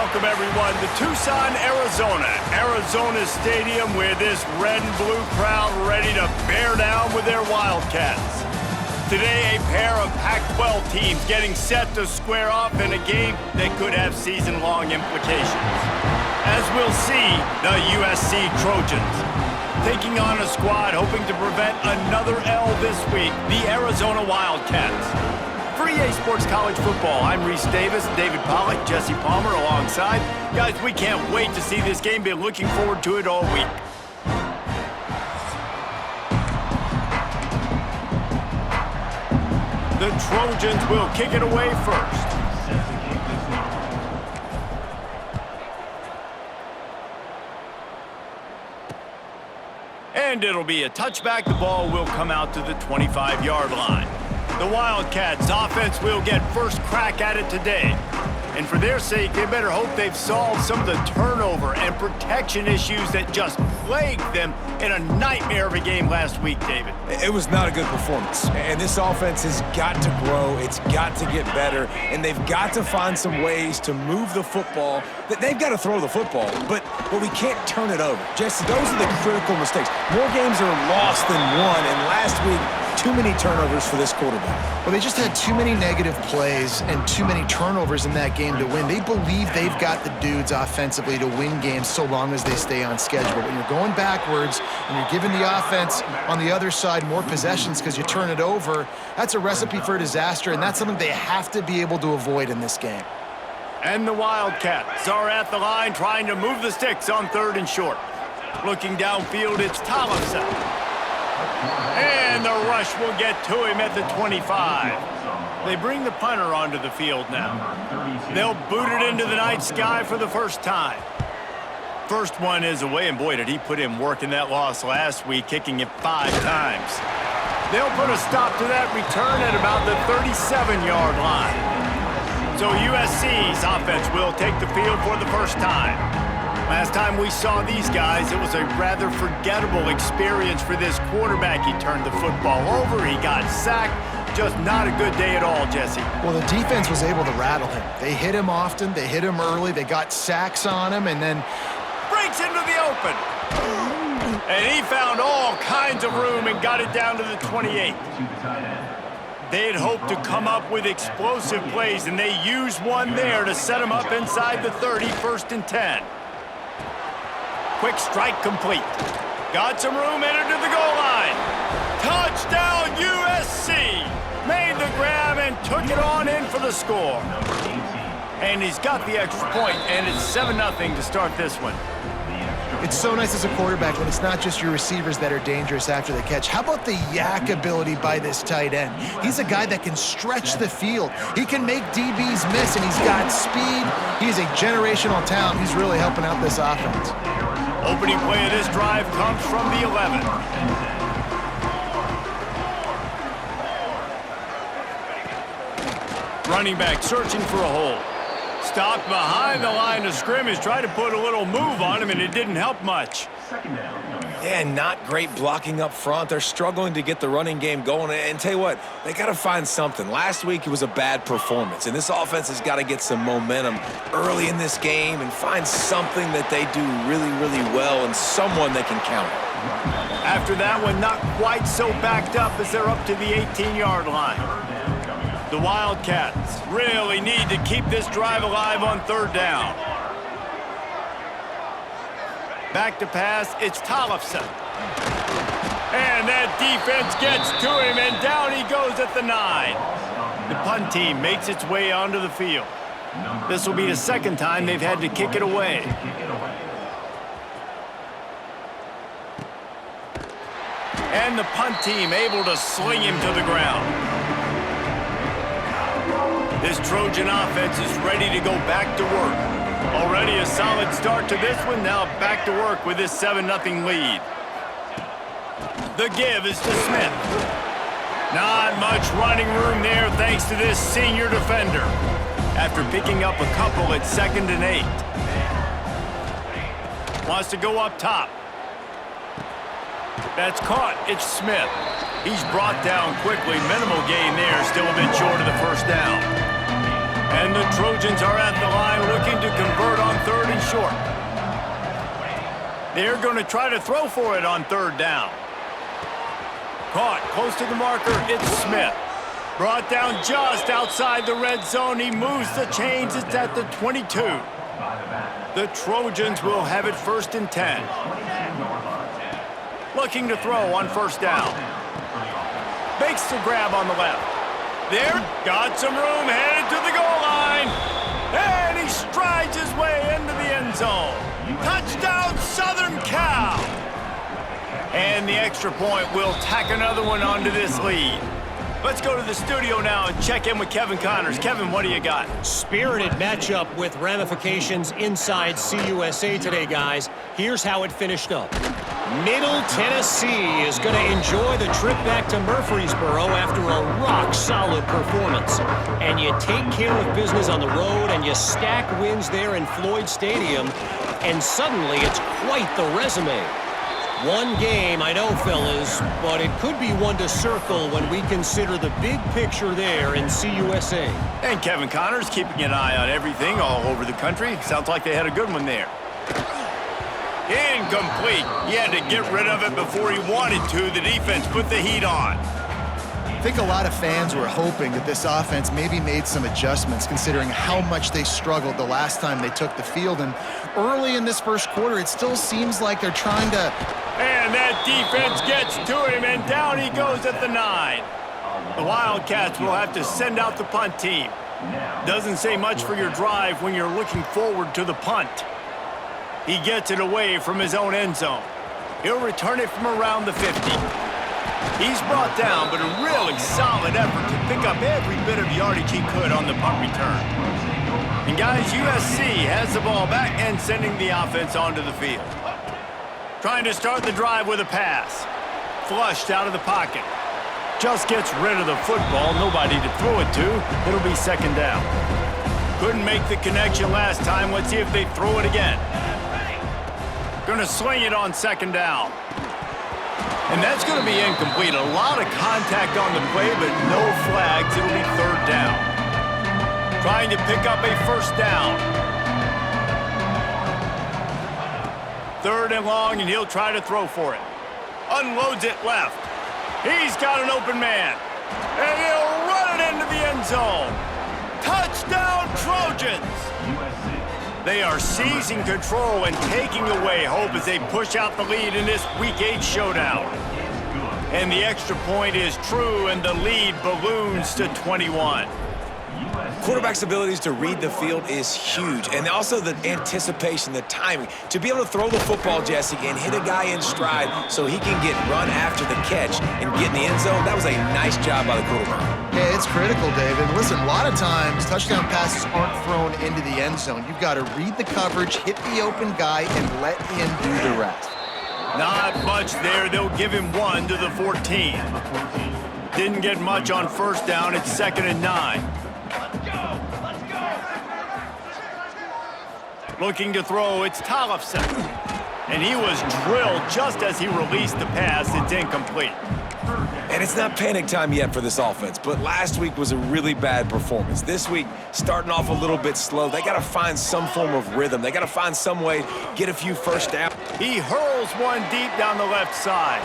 welcome everyone to Tucson, Arizona. Arizona Stadium with this red and blue crowd ready to bear down with their Wildcats. Today, a pair of Pac-12 teams getting set to square off in a game that could have season-long implications. As we'll see, the USC Trojans taking on a squad hoping to prevent another L this week, the Arizona Wildcats. For EA Sports College Football, I'm Reese Davis, David Pollack, Jesse Palmer alongside. Guys, we can't wait to see this game. Been looking forward to it all week. The Trojans will kick it away first. And it'll be a touchback. The ball will come out to the 25-yard line. The Wildcats offense will get first crack at it today. And for their sake, they better hope they've solved some of the turnover and protection issues that just plagued them in a nightmare of a game last week, David. It was not a good performance. And this offense has got to grow. It's got to get better. And they've got to find some ways to move the football. They've got to throw the football, but we can't turn it over. Jesse, those are the critical mistakes. More games are lost than won. And last week, too many turnovers for this quarterback. Well, they just had too many negative plays and too many turnovers in that game to win. They believe they've got the dudes offensively to win games so long as they stay on schedule. But when you're going backwards and you're giving the offense on the other side more possessions because you turn it over, that's a recipe for disaster, and that's something they have to be able to avoid in this game. And the Wildcats are at the line trying to move the sticks on 3rd and short. Looking downfield, it's Tollefson. And the rush will get to him at the 25. They bring the punter onto the field now. They'll boot it into the night sky for the first time. First one is away, and boy, did he put in work in that loss last week, kicking it 5 times. They'll put a stop to that return at about the 37-yard line. So USC's offense will take the field for the first time. Last time we saw these guys, it was a rather forgettable experience for this quarterback. He turned the football over, he got sacked. Just not a good day at all, Jesse. Well, the defense was able to rattle him. They hit him often, they hit him early, they got sacks on him, and then breaks into the open. And he found all kinds of room and got it down to the 28. They had hoped to come up with explosive plays, and they used one there to set him up inside the 30, 1st and 10. Quick strike complete. Got some room, entered to the goal line. Touchdown USC! Made the grab and took it on in for the score. And he's got the extra point, and it's 7-0 to start this one. It's so nice as a quarterback when it's not just your receivers that are dangerous after the catch. How about the yak ability by this tight end? He's a guy that can stretch the field. He can make DBs miss, and he's got speed. He's a generational talent. He's really helping out this offense. Opening play of this drive comes from the 11. Running back searching for a hole. Stopped behind the line of scrimmage. Tried to put a little move on him, and it didn't help much. Yeah, not great blocking up front. They're struggling to get the running game going. And tell you what, they got to find something. Last week, it was a bad performance. And this offense has got to get some momentum early in this game and find something that they do really, really well and someone they can count on. After that one, not quite so backed up as they're up to the 18-yard line. The Wildcats really need to keep this drive alive on 3rd down. Back to pass, it's Tollefson. And that defense gets to him, and down he goes at the 9. The punt team makes its way onto the field. This will be the 2nd time they've had to kick it away. And the punt team able to sling him to the ground. This Trojan offense is ready to go back to work. Already a solid start to this one. Now back to work with this 7-0 lead. The give is to Smith. Not much running room there thanks to this senior defender. After picking up a couple at 2nd and 8. Wants to go up top. That's caught. It's Smith. He's brought down quickly. Minimal gain there. Still a bit short of the 1st down. And the Trojans are at the line looking to convert on 3rd and short. They're going to try to throw for it on 3rd down. Caught close to the marker, it's Smith. Brought down just outside the red zone. He moves the chains. It's at the 22. The Trojans will have it 1st and 10. Looking to throw on 1st down. Makes the grab on the left. There, got some room, headed to the goal line. And he strides his way into the end zone. Touchdown, Southern Cal. And the extra point will tack another one onto this lead. Let's go to the studio now and check in with Kevin Connors. Kevin, what do you got? Spirited matchup with ramifications inside CUSA today, guys. Here's how it finished up. Middle Tennessee is going to enjoy the trip back to Murfreesboro after a rock-solid performance. And you take care of business on the road and you stack wins there in Floyd Stadium, and suddenly it's quite the resume. One game, I know, fellas, but it could be one to circle when we consider the big picture there in CUSA. And Kevin Connors keeping an eye on everything all over the country. Sounds like they had a good one there. Incomplete. He had to get rid of it before he wanted to. The defense put the heat on. I think a lot of fans were hoping that this offense maybe made some adjustments considering how much they struggled the last time they took the field. And early in this 1st quarter, it still seems like they're trying to... And that defense gets to him, and down he goes at the 9. The Wildcats will have to send out the punt team. Doesn't say much for your drive when you're looking forward to the punt. He gets it away from his own end zone. He'll return it from around the 50. He's brought down, but a really solid effort to pick up every bit of yardage he could on the punt return. And guys, USC has the ball back and sending the offense onto the field. Trying to start the drive with a pass. Flushed out of the pocket. Just gets rid of the football. Nobody to throw it to. It'll be 2nd down. Couldn't make the connection last time. Let's see if they throw it again. Gonna swing it on 2nd down. And that's going to be incomplete. A lot of contact on the play, but no flags. It'll be 3rd down. Trying to pick up a 1st down. 3rd and long, and he'll try to throw for it. Unloads it left. He's got an open man. And he'll run it into the end zone. Touchdown, Trojans! They are seizing control and taking away hope as they push out the lead in this Week 8 showdown. And the extra point is true, and the lead balloons to 21. Quarterback's abilities to read the field is huge, and also the anticipation, the timing. To be able to throw the football, Jesse, and hit a guy in stride so he can get run after the catch and get in the end zone, that was a nice job by the quarterback. Yeah, it's critical, David. Listen, a lot of times touchdown passes aren't thrown into the end zone. You've got to read the coverage, hit the open guy, and let him do the rest. Not much there. They'll give him 1 to the 14. Didn't get much on 1st down. It's 2nd and 9. Looking to throw, it's Tollefson. And he was drilled just as he released the pass. It's incomplete. And it's not panic time yet for this offense, but last week was a really bad performance. This week, starting off a little bit slow. They got to find some form of rhythm. They got to find some way, get a few 1st downs. He hurls one deep down the left side.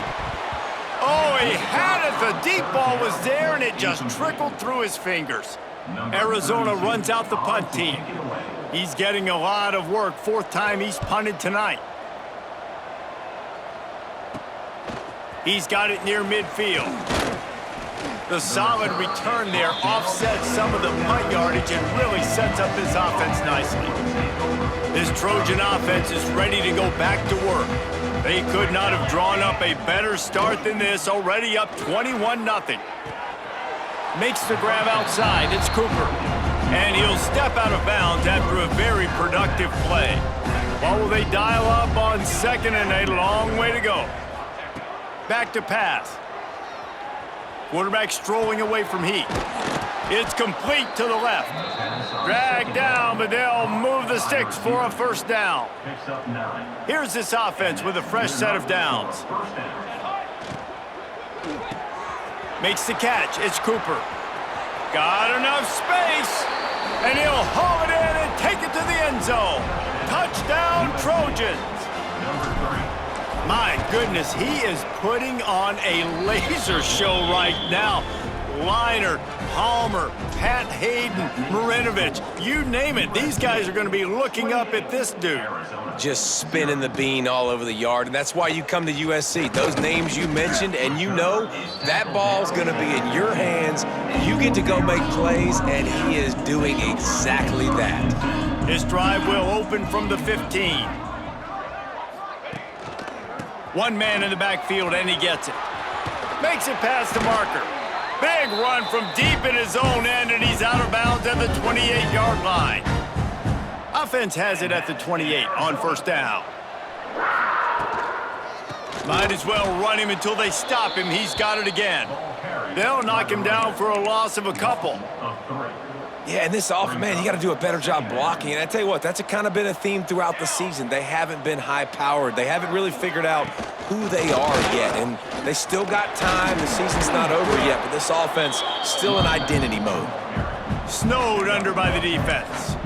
Oh, he had it. The deep ball was there, and it just trickled through his fingers. Arizona runs out the punt team. He's getting a lot of work. 4th time he's punted tonight. He's got it near midfield. The solid return there offsets some of the punt yardage and really sets up this offense nicely. This Trojan offense is ready to go back to work. They could not have drawn up a better start than this, already up 21-0. Makes the grab outside. It's Cooper. And he'll step out of bounds after a very productive play. What will they dial up on 2nd and a long way to go? Back to pass. Quarterback strolling away from heat. It's complete to the left. Dragged down, but they'll move the sticks for a 1st down. Here's this offense with a fresh set of downs. Makes the catch. It's Cooper. Got enough space. And he'll haul it in and take it to the end zone. Touchdown, Trojans. My goodness, he is putting on a laser show right now. Liner, Palmer, Pat Hayden, Marinovich, you name it. These guys are going to be looking up at this dude. Just spinning the bean all over the yard, and that's why you come to USC. Those names you mentioned, and you know that ball's going to be in your hands. You get to go make plays, and he is doing exactly that. His drive will open from the 15. One man in the backfield, and he gets it. Makes it past the marker. Big run from deep in his own end, and he's out of bounds at the 28-yard line. Offense has it at the 28 on first down. Might as well run him until they stop him. He's got it again. They'll knock him down for a loss of a couple. Yeah, and this offense, man, you got to do a better job blocking. And I tell you what, that's kind of been a theme throughout the season. They haven't been high-powered. They haven't really figured out who they are yet. And they still got time. The season's not over yet, but this offense still in identity mode. Snowed under by the defense.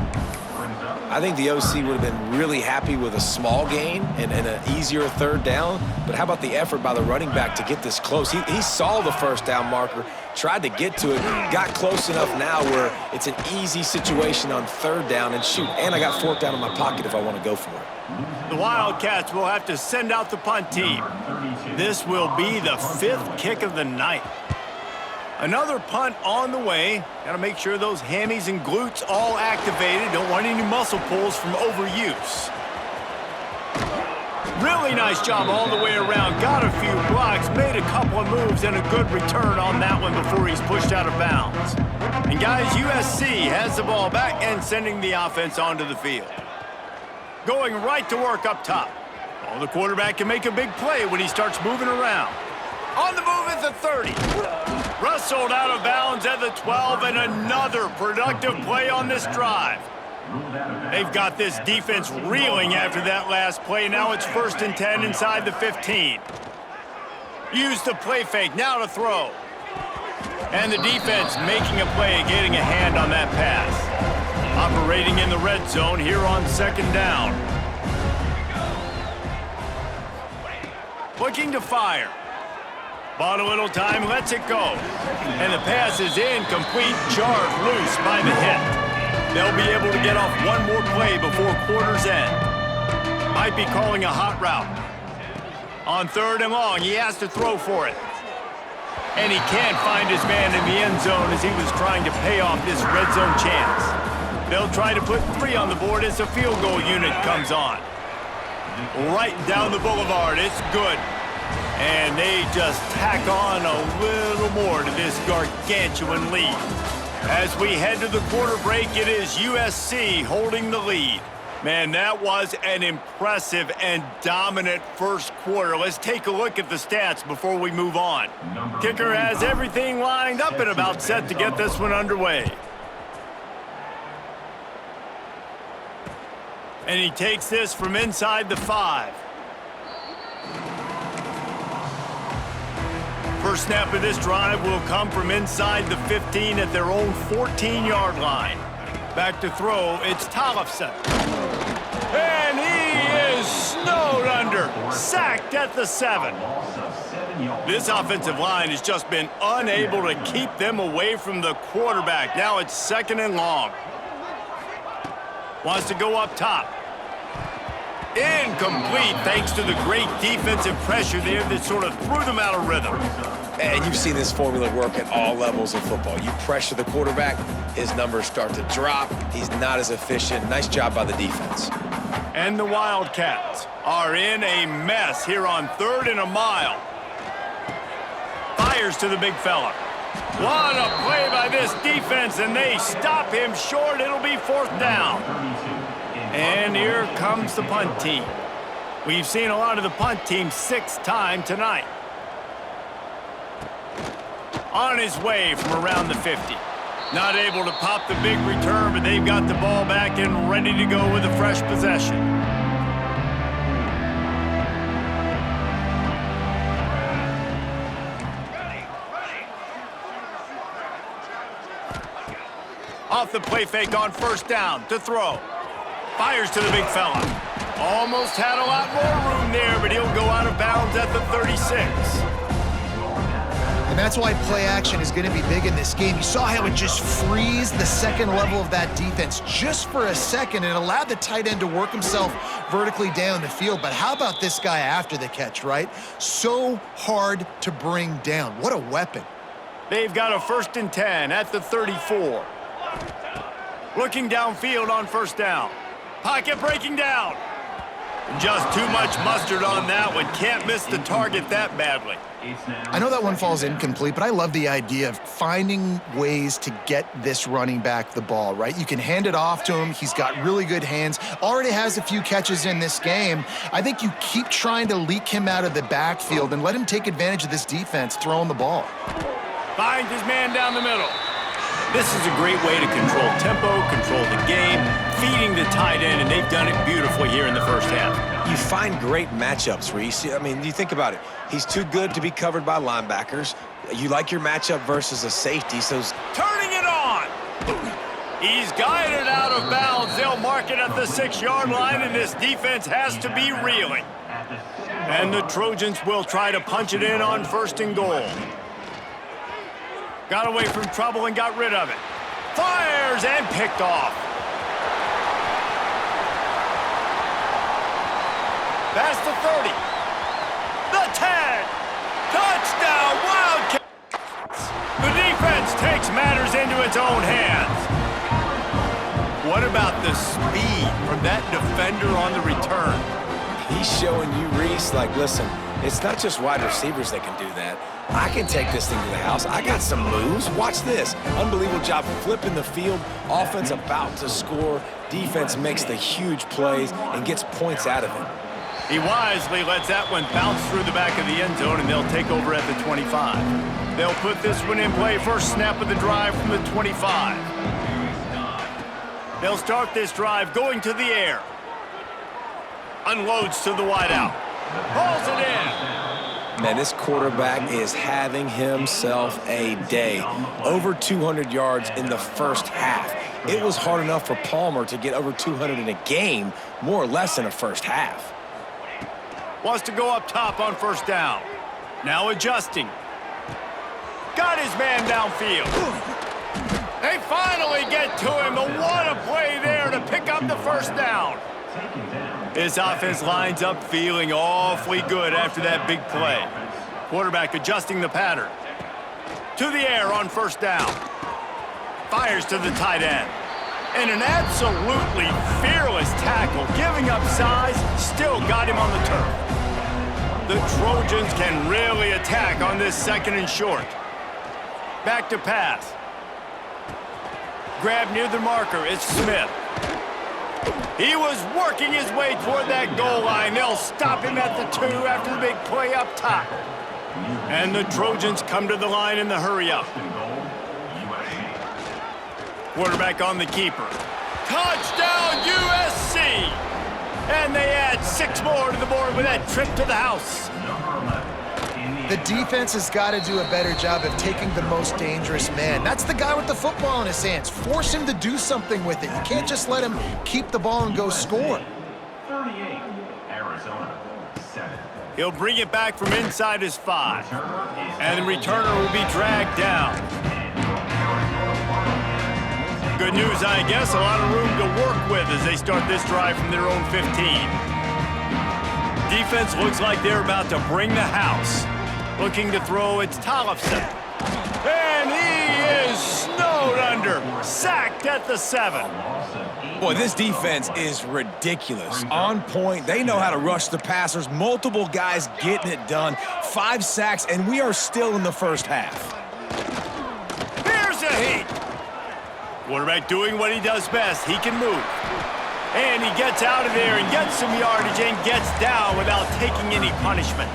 I think the OC would have been really happy with a small gain and an easier third down. But how about the effort by the running back to get this close? He saw the first down marker, tried to get to it, got close enough now where it's an easy situation on third down. And shoot, and I got fourth down in my pocket if I want to go for it. The Wildcats will have to send out the punt team. This will be the 5th kick of the night. Another punt on the way. Got to make sure those hammies and glutes all activated. Don't want any muscle pulls from overuse. Really nice job all the way around. Got a few blocks, made a couple of moves, and a good return on that one before he's pushed out of bounds. And guys, USC has the ball back and sending the offense onto the field. Going right to work up top. Well, the quarterback can make a big play when he starts moving around. On the move at the 30. Wrestled out of bounds at the 12, and another productive play on this drive. They've got this defense reeling after that last play. Now it's 1st and 10 inside the 15. Use the play fake, now to throw. And the defense making a play, getting a hand on that pass. Operating in the red zone here on 2nd down. Looking to fire. Bought a little time, lets it go. And the pass is incomplete, jarred loose by the hit. They'll be able to get off one more play before quarter's end. Might be calling a hot route. On 3rd and long, he has to throw for it. And he can't find his man in the end zone as he was trying to pay off this red zone chance. They'll try to put 3 on the board as the field goal unit comes on. Right down the boulevard, it's good. And they just tack on a little more to this gargantuan lead. As we head to the quarter break, it is USC holding the lead. Man, that was an impressive and dominant first quarter. Let's take a look at the stats before we move on. Kicker has everything lined up and about set to get this one underway. And he takes this from inside the 5. First snap of this drive will come from inside the 15 at their own 14-yard line. Back to throw, it's Tollefson. And he is snowed under, sacked at the 7. This offensive line has just been unable to keep them away from the quarterback. Now it's 2nd and long. Wants to go up top. Incomplete thanks to the great defensive pressure there that sort of threw them out of rhythm. And you've seen this formula work at all levels of football. You pressure the quarterback, his numbers start to drop. He's not as efficient. Nice job by the defense. And the Wildcats are in a mess here on 3rd and a mile. Fires to the big fella. What a play by this defense, and they stop him short. It'll be 4th down. And here comes the punt team. We've seen a lot of the punt team 6th time tonight. On his way from around the 50. Not able to pop the big return, but they've got the ball back and ready to go with a fresh possession. Off the play fake on first down to throw. Fires to the big fella. Almost had a lot more room there, but he'll go out of bounds at the 36. And that's why play action is going to be big in this game. You saw how it just frees the second level of that defense just for a second and allowed the tight end to work himself vertically down the field. But how about this guy after the catch, right? So hard to bring down. What a weapon. They've got a 1st and 10 at the 34. Looking downfield on first down. Pocket breaking down. Just too much mustard on that one. Can't miss the target that badly. I know that one falls incomplete, but I love the idea of finding ways to get this running back the ball, right? You can hand it off to him. He's got really good hands. Already has a few catches in this game. I think you keep trying to leak him out of the backfield and let him take advantage of this defense throwing the ball. Finds his man down the middle. This is a great way to control tempo, control the game, feeding the tight end, and they've done it beautifully here in the first half. You find great matchups, Reese. I mean, you think about it. He's too good to be covered by linebackers. You like your matchup versus a safety, so... Turning it on! He's guided out of bounds. They'll mark it at the 6-yard line, and this defense has to be reeling. And the Trojans will try to punch it in on 1st and goal. Got away from trouble and got rid of it. Fires and picked off. Past the 30. The 10. Touchdown, Wildcats. The defense takes matters into its own hands. What about the speed from that defender on the return? He's showing you, Reese, like, listen, it's not just wide receivers that can do that. I can take this thing to the house. I got some moves. Watch this. Unbelievable job flipping the field. Offense about to score. Defense makes the huge plays and gets points out of it. He wisely lets that one bounce through the back of the end zone, and they'll take over at the 25. They'll put this one in play. First snap of the drive from the 25. They'll start this drive going to the air. Unloads to the wideout. Hauls it in. Man, this quarterback is having himself a day. Over 200 yards in the first half. It was hard enough for Palmer to get over 200 in a game, more or less in a first half. Wants to go up top on first down. Now adjusting. Got his man downfield. They finally get to him, but what a play there to pick up the first down. This offense lines up feeling awfully good after that big play. Quarterback adjusting the pattern. To the air on first down. Fires to the tight end. And an absolutely fearless tackle, giving up size, still got him on the turf. The Trojans can really attack on this 2nd and short. Back to pass. Grab near the marker, it's Smith. He was working his way toward that goal line. They'll stop him at the 2 after the big play up top. And the Trojans come to the line in the hurry-up. Quarterback on the keeper. Touchdown, USC! And they add 6 more to the board with that trip to the house. The defense has got to do a better job of taking the most dangerous man. That's the guy with the football in his hands. Force him to do something with it. You can't just let him keep the ball and go score. 38, Arizona, 7. He'll bring it back from inside his 5. And the returner will be dragged down. Good news, I guess. A lot of room to work with as they start this drive from their own 15. Defense looks like they're about to bring the house. Looking to throw, it's Tollefson. And he is snowed under. Sacked at the 7. Boy, this defense is ridiculous. On point. They know how to rush the passers. Multiple guys getting it done. 5 sacks, and we are still in the first half. Here's a heat. Quarterback doing what he does best. He can move. And he gets out of there and gets some yardage and gets down without taking any punishment.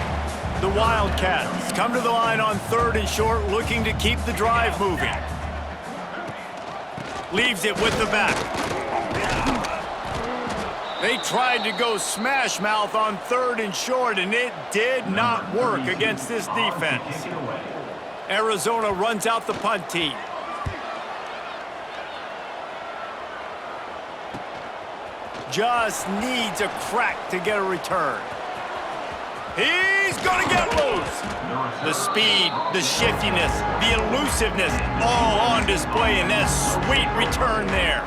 The Wildcats come to the line on 3rd and short, looking to keep the drive moving. Leaves it with the back. They tried to go smash mouth on 3rd and short, and it did not work against this defense. Arizona runs out the punt team. Just needs a crack to get a return. He's going to get loose. The speed, the shiftiness, the elusiveness, all on display in that sweet return there.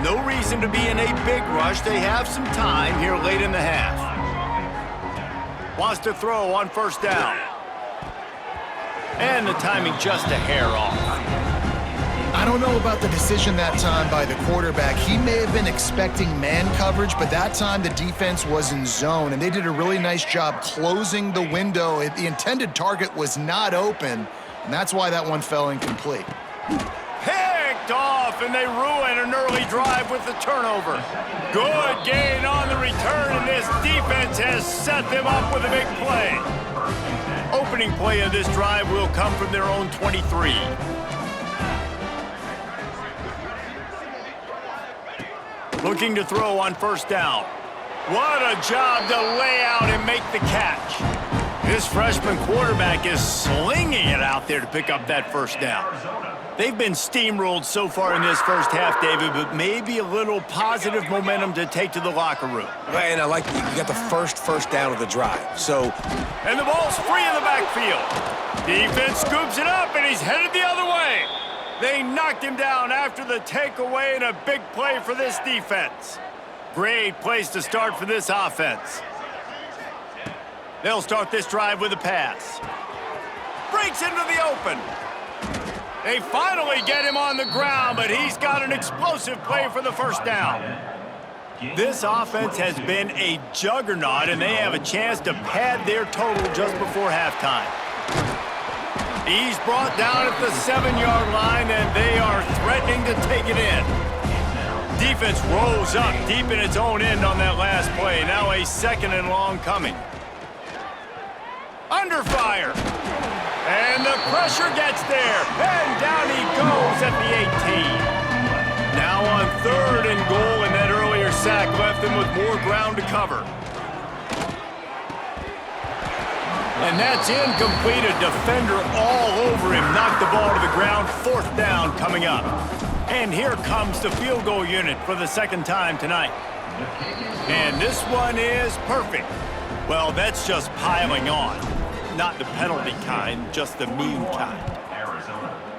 No reason to be in a big rush. They have some time here late in the half. Wants to throw on first down. And the timing just a hair off. I don't know about the decision that time by the quarterback. He may have been expecting man coverage, but that time the defense was in zone, and they did a really nice job closing the window. The intended target was not open, and that's why that one fell incomplete. Picked off, and they ruin an early drive with the turnover. Good gain on the return, and this defense has set them up with a big play. Opening play of this drive will come from their own 23. Looking to throw on first down. What a job to lay out and make the catch. This freshman quarterback is slinging it out there to pick up that first down. They've been steamrolled so far in this first half, David, but maybe a little positive momentum to take to the locker room. Right, and I like you got the first down of the drive. So, and the ball's free in the backfield. Defense scoops it up, and he's headed the other way. They knocked him down after the takeaway, and a big play for this defense. Great place to start for this offense. They'll start this drive with a pass. Breaks into the open. They finally get him on the ground, but he's got an explosive play for the first down. This offense has been a juggernaut, and they have a chance to pad their total just before halftime. He's brought down at the 7-yard line, and they are threatening to take it in. Defense rolls up deep in its own end on that last play. Now a 2nd and long coming. Under fire. And the pressure gets there. And down he goes at the 18. Now on 3rd and goal, and that earlier sack left them with more ground to cover. And that's incomplete. A defender all over him. Knocked the ball to the ground. 4th down coming up. And here comes the field goal unit for the 2nd time tonight. And this one is perfect. Well, that's just piling on. Not the penalty kind, just the mean kind.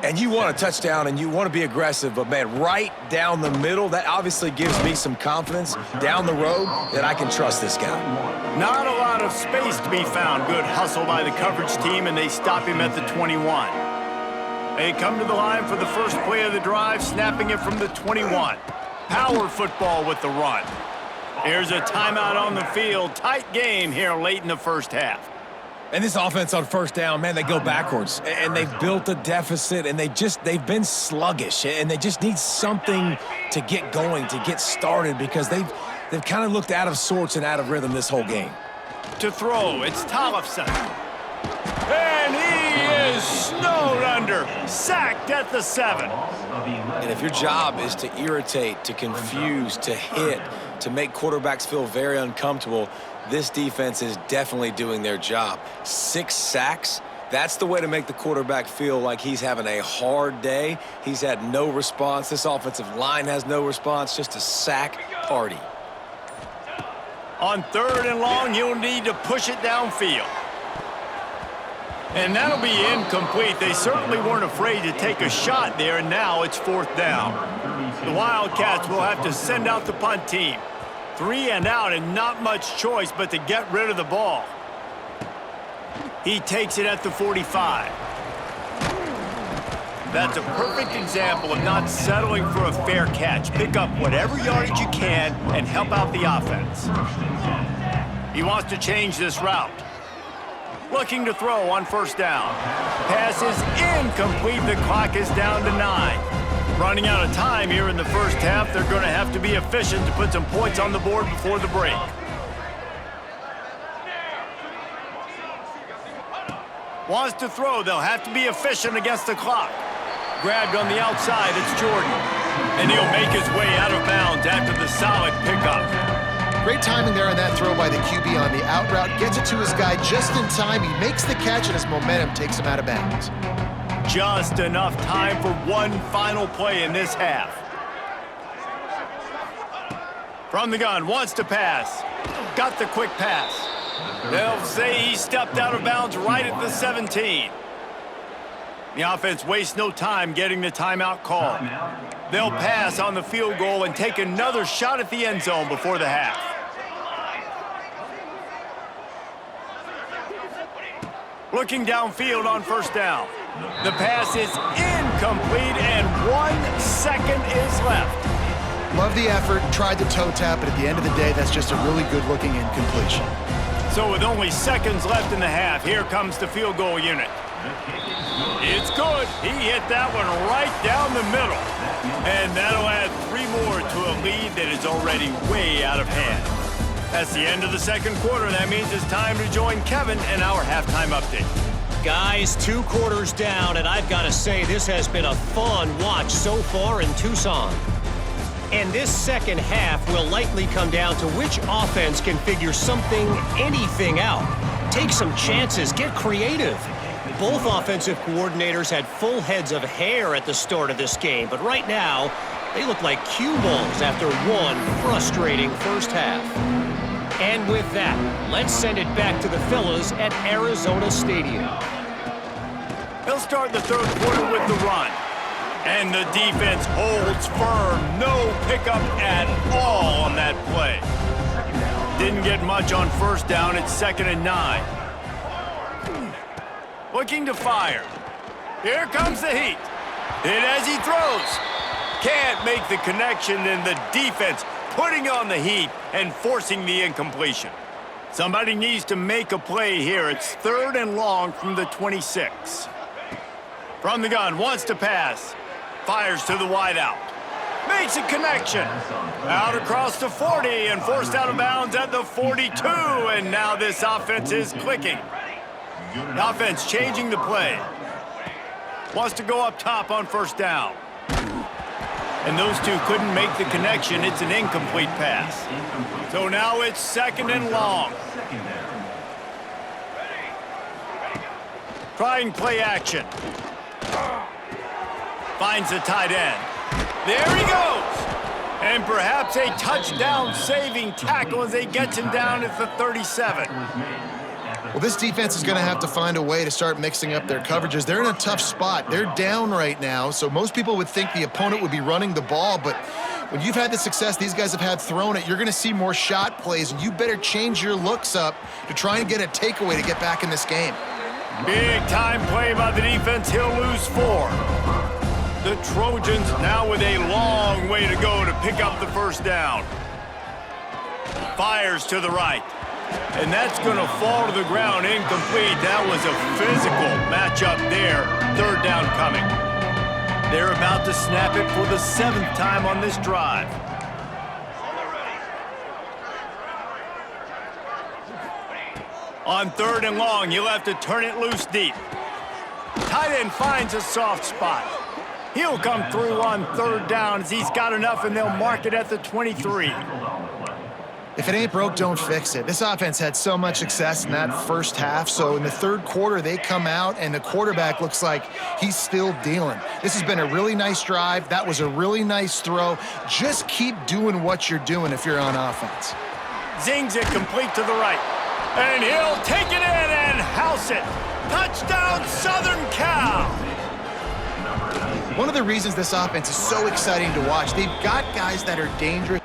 and you want a touchdown and you want to be aggressive, but man, right down the middle, that obviously gives me some confidence down the road that I can trust this guy. Not a lot of space to be found. Good hustle by the coverage team, and they stop him at the 21. They come to the line for the first play of the drive, snapping it from the 21. Power football with the run. Here's a timeout on the field. Tight game here late in the first half. And this offense on first down, man, they go backwards. And they've built a deficit, and they've been sluggish. And they just need something to get going, to get started, because they've kind of looked out of sorts and out of rhythm this whole game. To throw, it's Tollefson. And he is snowed under, sacked at the 7. And if your job is to irritate, to confuse, to hit, to make quarterbacks feel very uncomfortable, this defense is definitely doing their job. 6 sacks, that's the way to make the quarterback feel like he's having a hard day. He's had no response. This offensive line has no response, just a sack party. On 3rd and long, you'll need to push it downfield. And that'll be incomplete. They certainly weren't afraid to take a shot there, and now it's 4th down. The Wildcats will have to send out the punt team. 3 and out, and not much choice but to get rid of the ball. He takes it at the 45. That's a perfect example of not settling for a fair catch. Pick up whatever yardage you can and help out the offense. He wants to change this route. Looking to throw on 1st down. Pass is incomplete. The clock is down to 9. Running out of time here in the first half. They're going to have to be efficient to put some points on the board before the break. Wants to throw. They'll have to be efficient against the clock. Grabbed on the outside. It's Jordan. And he'll make his way out of bounds after the solid pickup. Great timing there on that throw by the QB on the out route. Gets it to his guy just in time. He makes the catch, and his momentum takes him out of bounds. Just enough time for one final play in this half. From the gun, wants to pass. Got the quick pass. They'll say he stepped out of bounds right at the 17. The offense wastes no time getting the timeout call. They'll pass on the field goal and take another shot at the end zone before the half. Looking downfield on first down. The pass is incomplete and 1 second is left. Love the effort, tried the toe tap, but at the end of the day, that's just a really good-looking incompletion. So with only seconds left in the half, here comes the field goal unit. It's good. He hit that one right down the middle. And that'll add 3 more to a lead that is already way out of hand. That's the end of the second quarter. That means it's time to join Kevin and our halftime update. Guys, 2 quarters down, and I've got to say this has been a fun watch so far in Tucson. And this second half will likely come down to which offense can figure something, anything out. Take some chances, get creative. Both offensive coordinators had full heads of hair at the start of this game, but right now, they look like cue balls after one frustrating first half. And with that, let's send it back to the fellas at Arizona Stadium. He'll start the third quarter with the run. And the defense holds firm. No pickup at all on that play. Didn't get much on first down. It's 2nd and 9. Looking to fire. Here comes the heat. Hit as he throws. Can't make the connection, and the defense putting on the heat and forcing the incompletion. Somebody needs to make a play here. It's 3rd and long from the 26. From the gun, wants to pass. Fires to the wideout. Makes a connection. Out across the 40 and forced out of bounds at the 42. And now this offense is clicking. The offense changing the play. Wants to go up top on first down. And those two couldn't make the connection. It's an incomplete pass. So now it's 2nd and long. Trying play action. Finds the tight end. There he goes. And perhaps a touchdown-saving tackle as they get him down at the 37. Well, this defense is going to have to find a way to start mixing up their coverages. They're in a tough spot. They're down right now, so most people would think the opponent would be running the ball, but when you've had the success these guys have had throwing it, you're going to see more shot plays, and you better change your looks up to try and get a takeaway to get back in this game. Big-time play by the defense. He'll lose 4. The Trojans now with a long way to go to pick up the first down. Fires to the right. And that's going to fall to the ground incomplete. That was a physical matchup there. 3rd down coming. They're about to snap it for the 7th time on this drive. On 3rd and long, you'll have to turn it loose deep. Tight end finds a soft spot. He'll come through on 3rd down as he's got enough, and they'll mark it at the 23. If it ain't broke, don't fix it. This offense had so much success in that first half, so in the 3rd quarter, they come out, and the quarterback looks like he's still dealing. This has been a really nice drive. That was a really nice throw. Just keep doing what you're doing if you're on offense. Zings it complete to the right. And he'll take it in and house it. Touchdown, Southern Cal! One of the reasons this offense is so exciting to watch, they've got guys that are dangerous.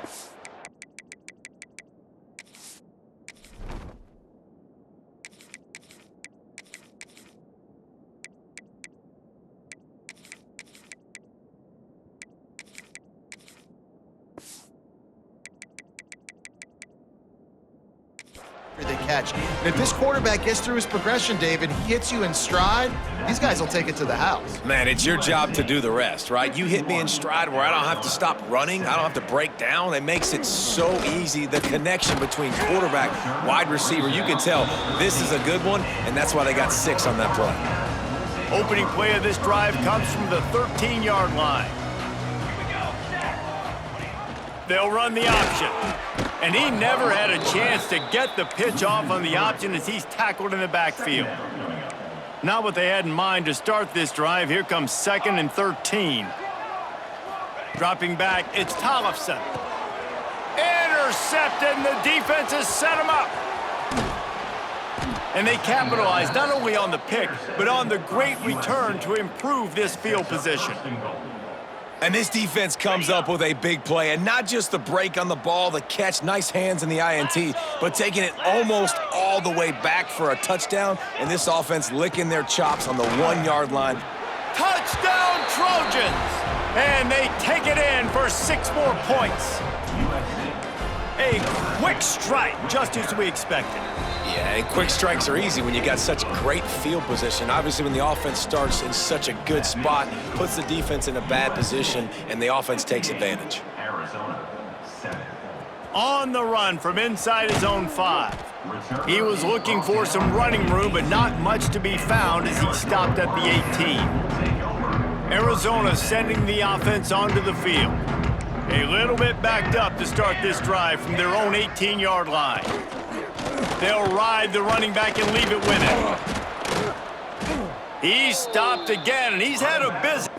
They catch. And if this quarterback gets through his progression, David, he hits you in stride, these guys will take it to the house. Man, it's your job to do the rest, right? You hit me in stride where I don't have to stop running. I don't have to break down. It makes it so easy. The connection between quarterback, wide receiver, you can tell this is a good one, and that's why they got 6 on that play. Opening play of this drive comes from the 13-yard line. They'll run the option. And he never had a chance to get the pitch off on the option as he's tackled in the backfield. Not what they had in mind to start this drive. Here comes 2nd and 13. Dropping back, it's Tollefson. intercepted, and the defense has set him up. And they capitalized not only on the pick, but on the great return to improve this field position. And this defense comes up with a big play, and not just the break on the ball, the catch, nice hands in the INT, but taking it almost all the way back for a touchdown, and this offense licking their chops on the 1-yard line. Touchdown, Trojans! And they take it in for 6 more points. A quick strike, just as we expected. Yeah, and quick strikes are easy when you got such great field position. Obviously, when the offense starts in such a good spot, puts the defense in a bad position, and the offense takes advantage. Arizona, 7. On the run from inside his own 5. He was looking for some running room, but not much to be found as he stopped at the 18. Arizona sending the offense onto the field. A little bit backed up to start this drive from their own 18-yard line. They'll ride the running back and leave it with him. He stopped again, and he's had a busy...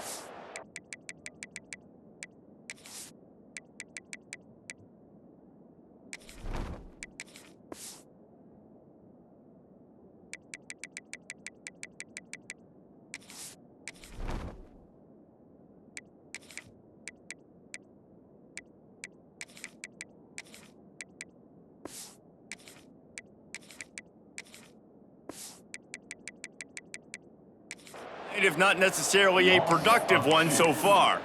if not necessarily a productive one so far.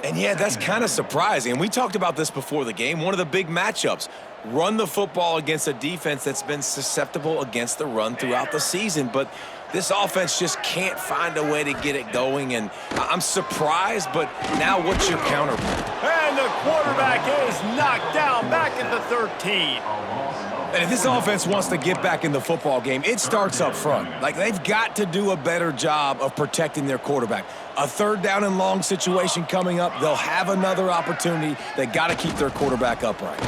And yeah, that's kind of surprising. And we talked about this before the game. One of the big matchups. Run the football against a defense that's been susceptible against the run throughout the season. But this offense just can't find a way to get it going. And I'm surprised, but now what's your counter? And the quarterback is knocked down back at the 13. And if this offense wants to get back in the football game, it starts up front. Like, they've got to do a better job of protecting their quarterback. A 3rd down and long situation coming up. They'll have another opportunity. They got to keep their quarterback upright.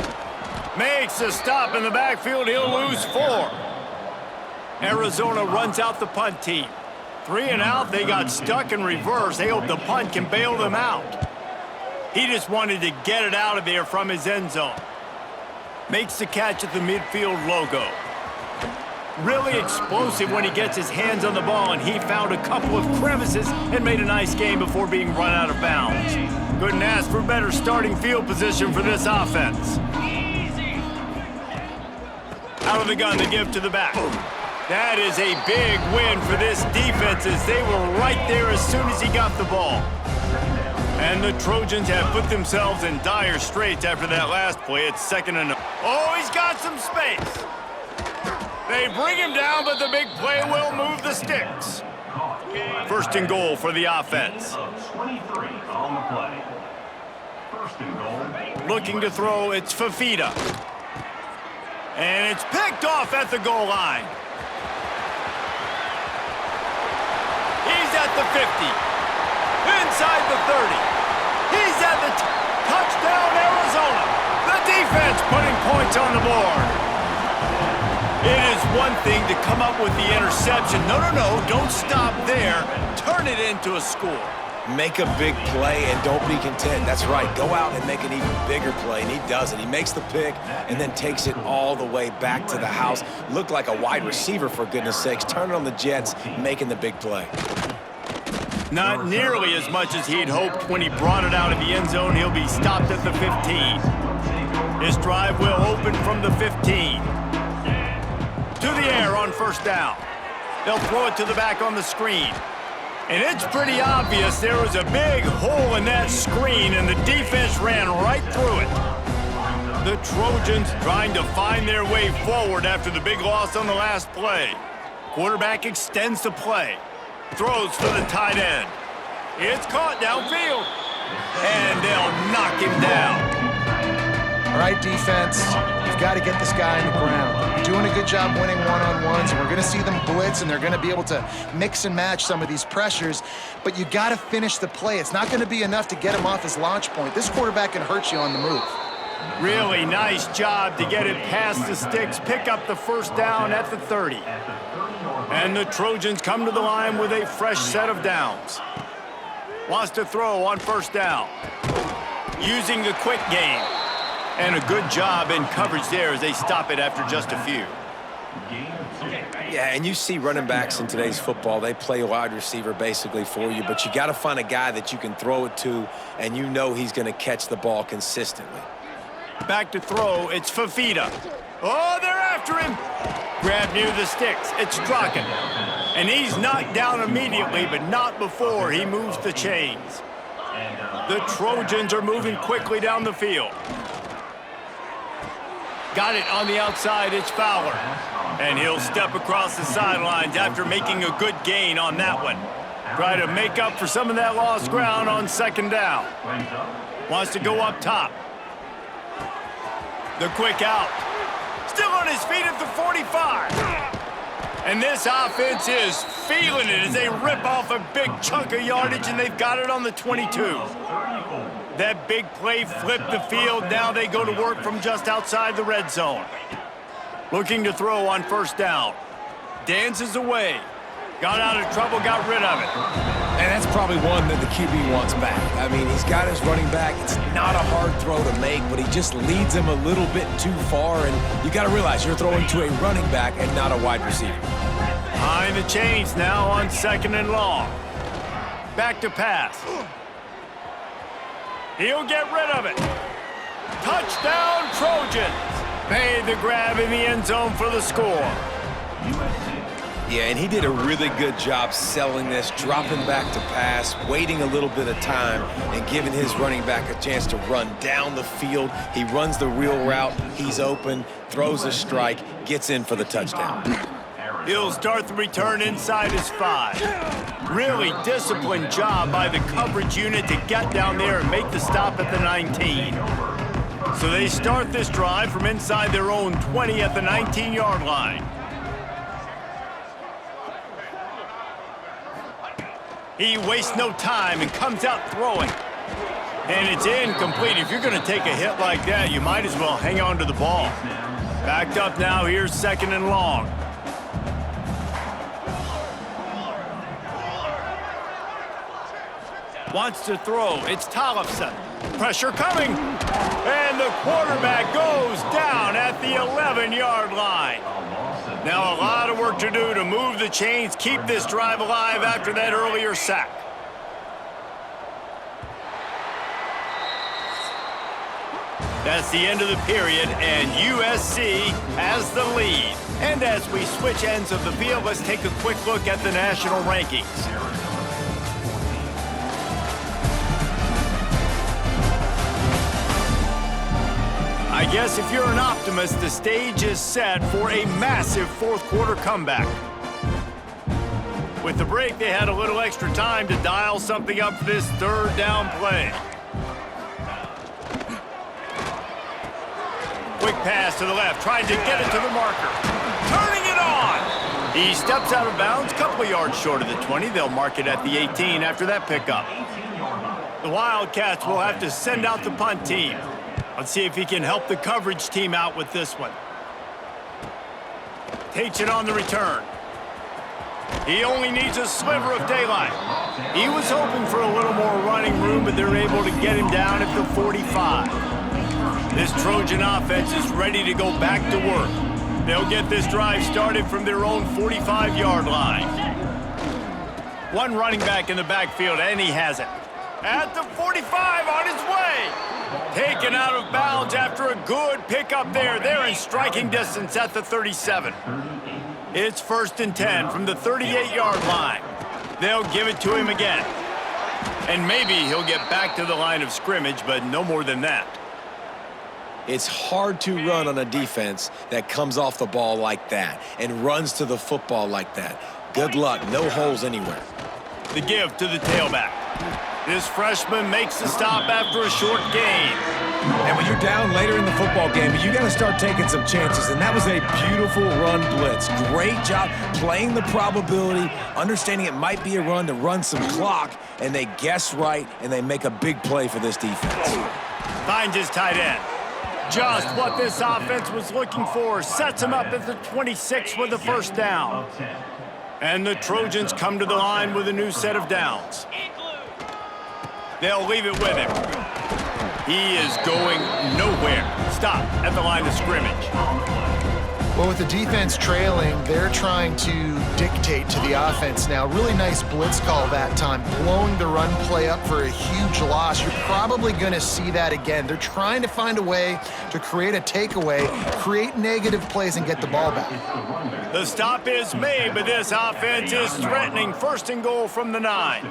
Makes a stop in the backfield. He'll lose 4. Arizona runs out the punt team. 3 and out. They got stuck in reverse. They hope the punt can bail them out. He just wanted to get it out of there from his end zone. Makes the catch at the midfield logo. Really explosive when he gets his hands on the ball, and he found a couple of crevices and made a nice game before being run out of bounds. Couldn't ask for better starting field position for this offense. Out of the gun to give to the back. That is a big win for this defense as they were right there as soon as he got the ball. And the Trojans have put themselves in dire straits after that last play. It's 2nd and... Oh, he's got some space. They bring him down, but the big play will move the sticks. 1st and goal for the offense. 23 on the play. 1st and goal. Looking to throw, it's Fafita. And it's picked off at the goal line. He's at the 50. Inside the 30. He's at the touchdown, Arizona. The defense putting points on the board. It is one thing to come up with the interception. No, don't stop there. Turn it into a score. Make a big play and don't be content. That's right. Go out and make an even bigger play, and he does it. He makes the pick and then takes it all the way back to the house. Looked like a wide receiver, for goodness sakes. Turning on the Jets, making the big play. Not nearly as much as he'd hoped when he brought it out of the end zone. He'll be stopped at the 15. This drive will open from the 15. To the air on 1st down. They'll throw it to the back on the screen. And it's pretty obvious there was a big hole in that screen, and the defense ran right through it. The Trojans trying to find their way forward after the big loss on the last play. Quarterback extends the play. Throws for the tight end. It's caught downfield. And they'll knock him down. All right, defense, you've got to get this guy on the ground. You're doing a good job winning one-on-ones, and we're going to see them blitz, and they're going to be able to mix and match some of these pressures, but you got to finish the play. It's not going to be enough to get him off his launch point. This quarterback can hurt you on the move. Really nice job to get it past the sticks, pick up the 1st down at the 30. And the Trojans come to the line with a fresh set of downs. Wants to throw on 1st down. Using the quick game. And a good job in coverage there as they stop it after just a few. Yeah, and you see running backs in today's football, they play wide receiver basically for you, but you got to find a guy that you can throw it to, and you know he's going to catch the ball consistently. Back to throw, it's Fafita. Oh, they're after him. Grab near the sticks, it's Strachan. And he's knocked down immediately, but not before he moves the chains. The Trojans are moving quickly down the field. Got it on the outside, it's Fowler. And he'll step across the sidelines after making a good gain on that one. Try to make up for some of that lost ground on second down. Wants to go up top. The quick out. Still on his feet at the 45. And this offense is feeling it as they rip off a big chunk of yardage, and they've got it on the 22. That big play flipped the field. Now they go to work from just outside the red zone. Looking to throw on first down. Dances away. Got out of trouble, got rid of it. And that's probably one that the QB wants back. I mean, he's got his running back. It's not a hard throw to make, but he just leads him a little bit too far, and you got to realize you're throwing to a running back and not a wide receiver. Behind the chains now on second and long. Back to pass. He'll get rid of it. Touchdown, Trojans. Made the grab in the end zone for the score. Yeah, and he did a really good job selling this, dropping back to pass, waiting a little bit of time, and giving his running back a chance to run down the field. He runs the real route. He's open, throws a strike, gets in for the touchdown. He'll start the return inside his 5. Really disciplined job by the coverage unit to get down there and make the stop at the 19. So they start this drive from inside their own 20 at the 19-yard line. He wastes no time and comes out throwing. And it's incomplete. If you're going to take a hit like that, you might as well hang on to the ball. Backed up now, here's second and long. Wants to throw, it's Tollefson. Pressure coming. And the quarterback goes down at the 11-yard line. Now a lot of work to do to move the chains, keep this drive alive after that earlier sack. That's the end of the period, and USC has the lead. And as we switch ends of the field, let's take a quick look at the national rankings. I guess if you're an optimist, the stage is set for a massive fourth-quarter comeback. With the break, they had a little extra time to dial something up for this third down play. Quick pass to the left, trying to get it to the marker. Turning it on! He steps out of bounds, couple of yards short of the 20. They'll mark it at the 18 after that pickup. The Wildcats will have to send out the punt team. Let's see if he can help the coverage team out with this one. Takes it on the return. He only needs a sliver of daylight. He was hoping for a little more running room, but they're able to get him down at the 45. This Trojan offense is ready to go back to work. They'll get this drive started from their own 45-yard line. One running back in the backfield, and he has it. At the 45 on his way. Taken out of bounds after a good pickup there. They're in striking distance at the 37. It's 1st and 10 from the 38-yard line. They'll give it to him again. And maybe he'll get back to the line of scrimmage, but no more than that. It's hard to run on a defense that comes off the ball like that and runs to the football like that. Good luck. No holes anywhere. The give to the tailback. This freshman makes the stop after a short gain. And when you're down later in the football game, you got to start taking some chances, and that was a beautiful run blitz. Great job playing the probability, understanding it might be a run to run some clock, and they guess right, and they make a big play for this defense. Finds his tight end. Just what this offense was looking for. Sets him up at the 26 with the first down. And the Trojans come to the line with a new set of downs. They'll leave it with him. He is going nowhere. stop at the line of scrimmage. Well, with the defense trailing, they're trying to dictate to the offense now. Really nice blitz call that time, blowing the run play up for a huge loss. You're probably going to see that again. They're trying to find a way to create a takeaway, create negative plays, and get the ball back. The stop is made, but this offense is threatening. First and goal from the 9.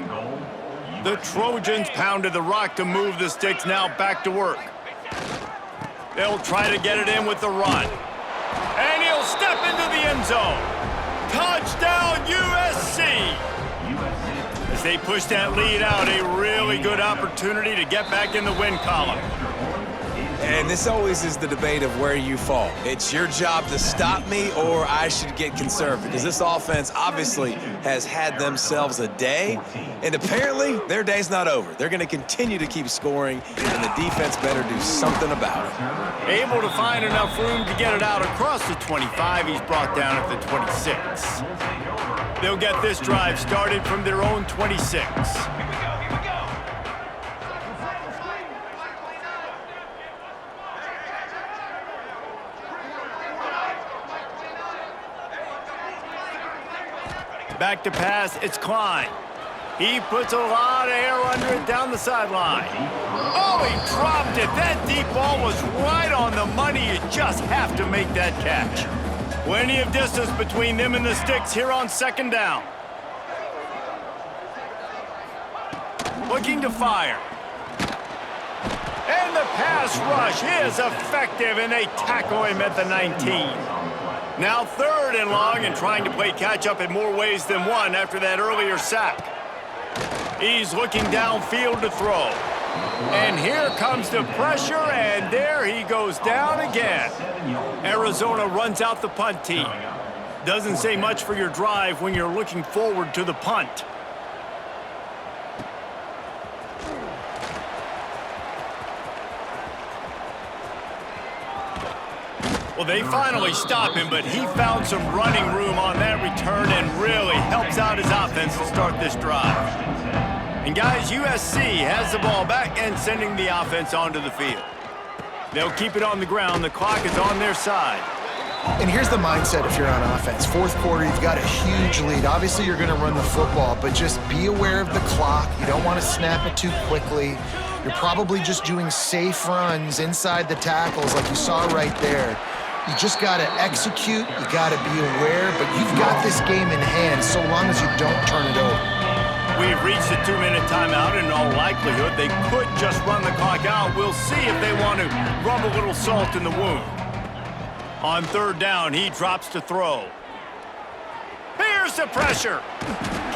The Trojans pounded the rock to move the sticks, now back to work. They'll try to get it in with the run. And he'll step into the end zone. Touchdown, USC! As they push that lead out, a really good opportunity to get back in the win column. And this always is the debate of where you fall. It's your job to stop me, or I should get conserved, because this offense obviously has had themselves a day, and apparently their day's not over. They're going to continue to keep scoring, and the defense better do something about it. Able to find enough room to get it out across the 25. He's brought down at the 26. They'll get this drive started from their own 26. Back to pass, it's Klein. He puts a lot of air under it down the sideline. Oh, he dropped it. That deep ball was right on the money. You just have to make that catch. Plenty of distance between them and the sticks here on second down. Looking to fire. And the pass rush is effective, and they tackle him at the 19. Now third and long, and trying to play catch-up in more ways than one after that earlier sack. He's looking downfield to throw. And here comes the pressure, and there he goes down again. Arizona runs out the punt team. Doesn't say much for your drive when you're looking forward to the punt. Well, they finally stop him, but he found some running room on that return and really helps out his offense to start this drive. And guys, USC has the ball back and sending the offense onto the field. They'll keep it on the ground. The clock is on their side. And here's the mindset if you're on offense. Fourth quarter, you've got a huge lead. Obviously, you're going to run the football, but just be aware of the clock. You don't want to snap it too quickly. You're probably just doing safe runs inside the tackles like you saw right there. You just got to execute, you got to be aware, but you've got this game in hand so long as you don't turn it over. We've reached the 2-minute timeout. In all likelihood, they could just run the clock out. We'll see if they want to rub a little salt in the wound. On third down, he drops to throw. Here's the pressure.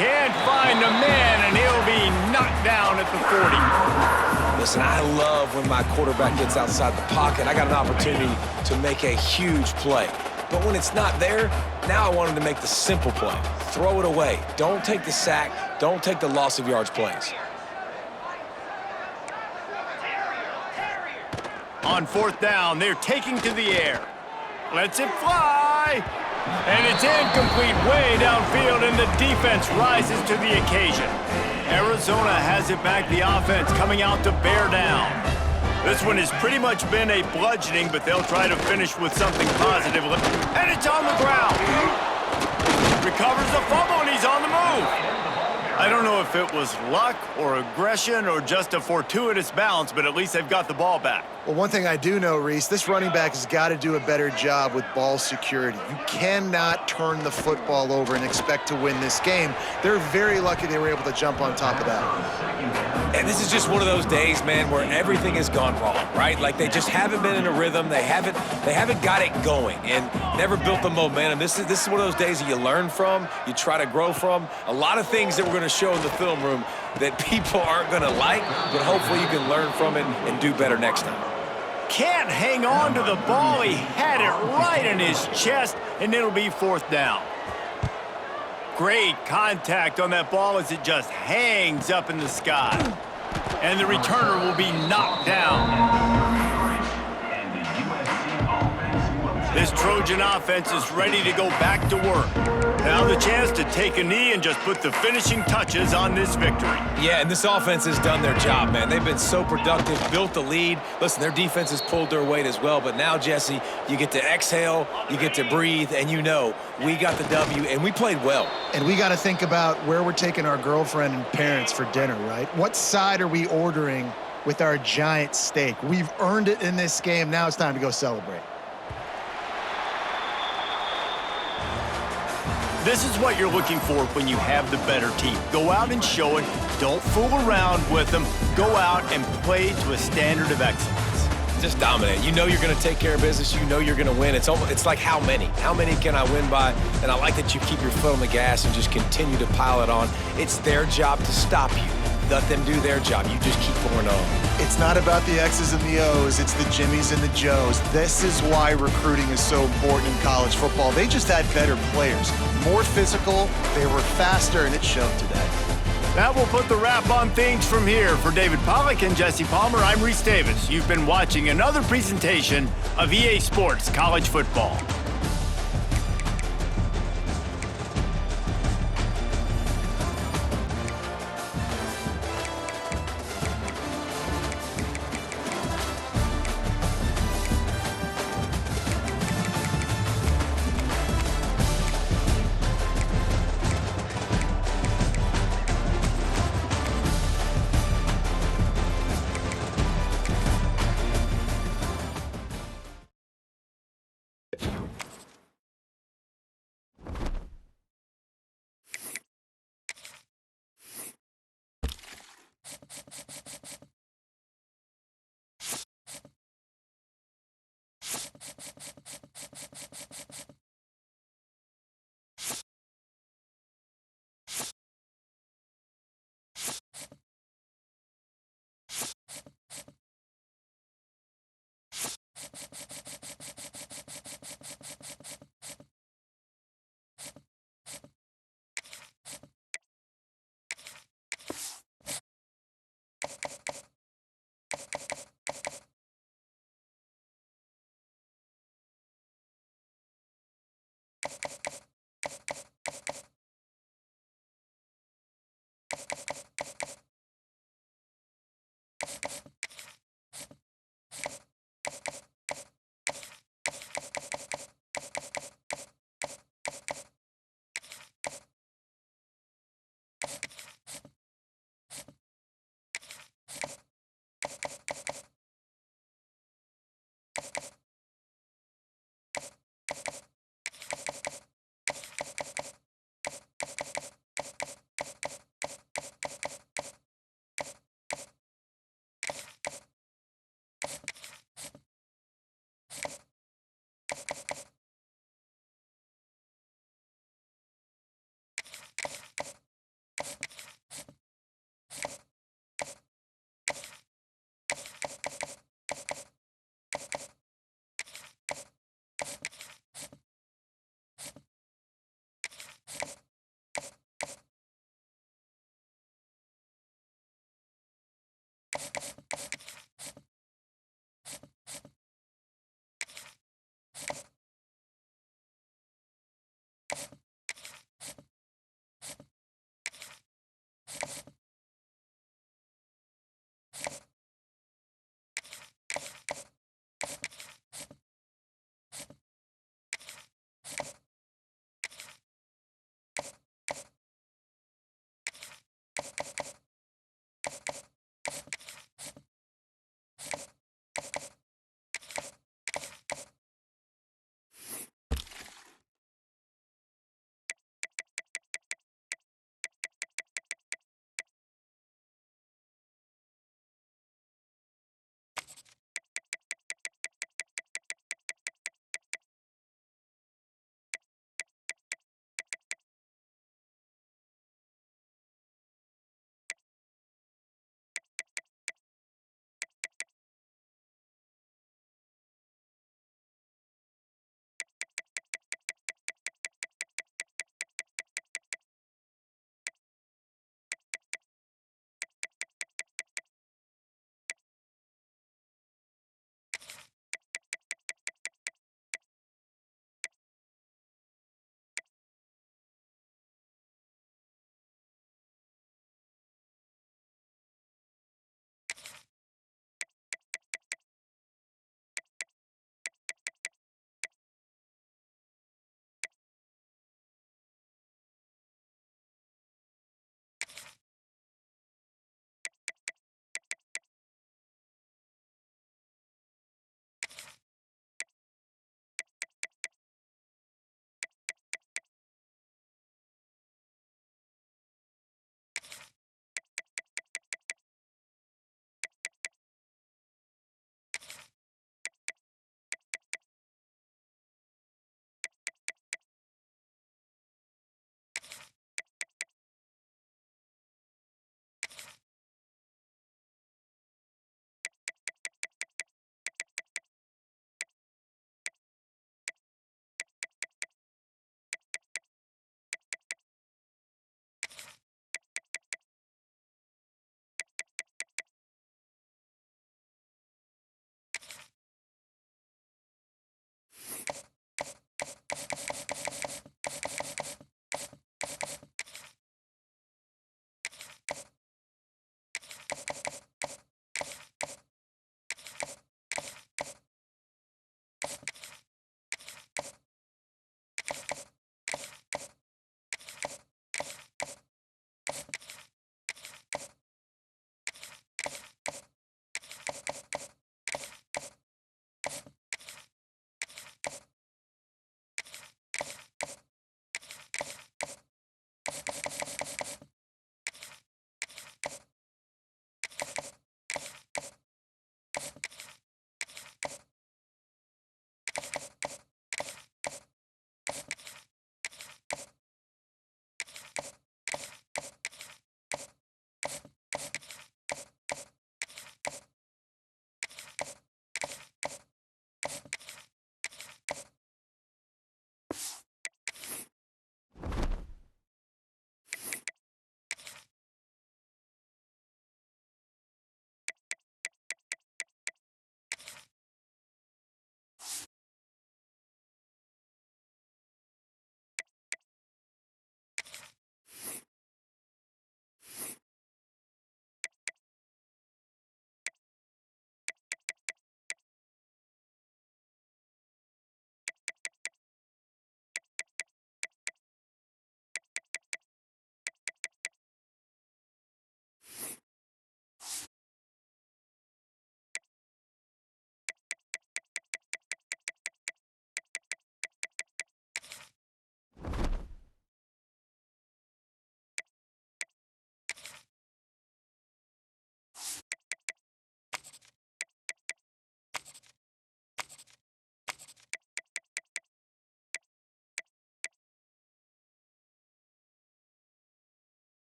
Can't find a man, and he'll be knocked down at the 40. Listen, I love when my quarterback gets outside the pocket. I got an opportunity to make a huge play. But when it's not there, now I want him to make the simple play. Throw it away. Don't take the sack. Don't take the loss of yards plays. On fourth down, they're taking to the air. Lets it fly. And it's incomplete way downfield, and the defense rises to the occasion. Arizona has it back, the offense coming out to bear down. This one has pretty much been a bludgeoning, but they'll try to finish with something positive. And it's on the ground. Recovers the fumble, and he's on the move. I don't know if it was luck or aggression or just a fortuitous bounce, but at least they've got the ball back. Well, one thing I do know, Reese, this running back has got to do a better job with ball security. You cannot turn the football over and expect to win this game. They're very lucky they were able to jump on top of that. And this is just one of those days, man, where everything has gone wrong, right? Like they just haven't been in a rhythm. They haven't got it going and never built the momentum. This is one of those days that you learn from, you try to grow from. A lot of things that we're going to show in the film room that people aren't going to like, but hopefully you can learn from it and do better next time. Can't hang on to the ball. He had it right in his chest, and it'll be fourth down. Great contact on that ball as it just hangs up in the sky. And the returner will be knocked down. And the USC offense will This Trojan offense is ready to go back to work. Now the chance to take a knee and just put the finishing touches on this victory. Yeah, and this offense has done their job, man. They've been so productive, built the lead. Listen, their defense has pulled their weight as well, but now, Jesse, you get to exhale, you get to breathe, and you know we got the W, and we played well. And we got to think about where we're taking our girlfriend and parents for dinner, right? What side are we ordering with our giant steak? We've earned it in this game. Now it's time to go celebrate. This is what you're looking for when you have the better team. Go out and show it. Don't fool around with them. Go out and play to a standard of excellence. Just dominate. You know you're going to take care of business. You know you're going to win. It's like how many? How many can I win by? And I like that you keep your foot on the gas and just continue to pile it on. It's their job to stop you. Let them do their job. You just keep going on. It's not about the X's and the O's. It's the Jimmies and the Joes. This is why recruiting is so important in college football. They just had better players, more physical, they were faster, and it showed today. That will put the wrap on things from here. For David Pollack and Jesse Palmer, I'm Reese Davis. You've been watching another presentation of EA Sports College Football.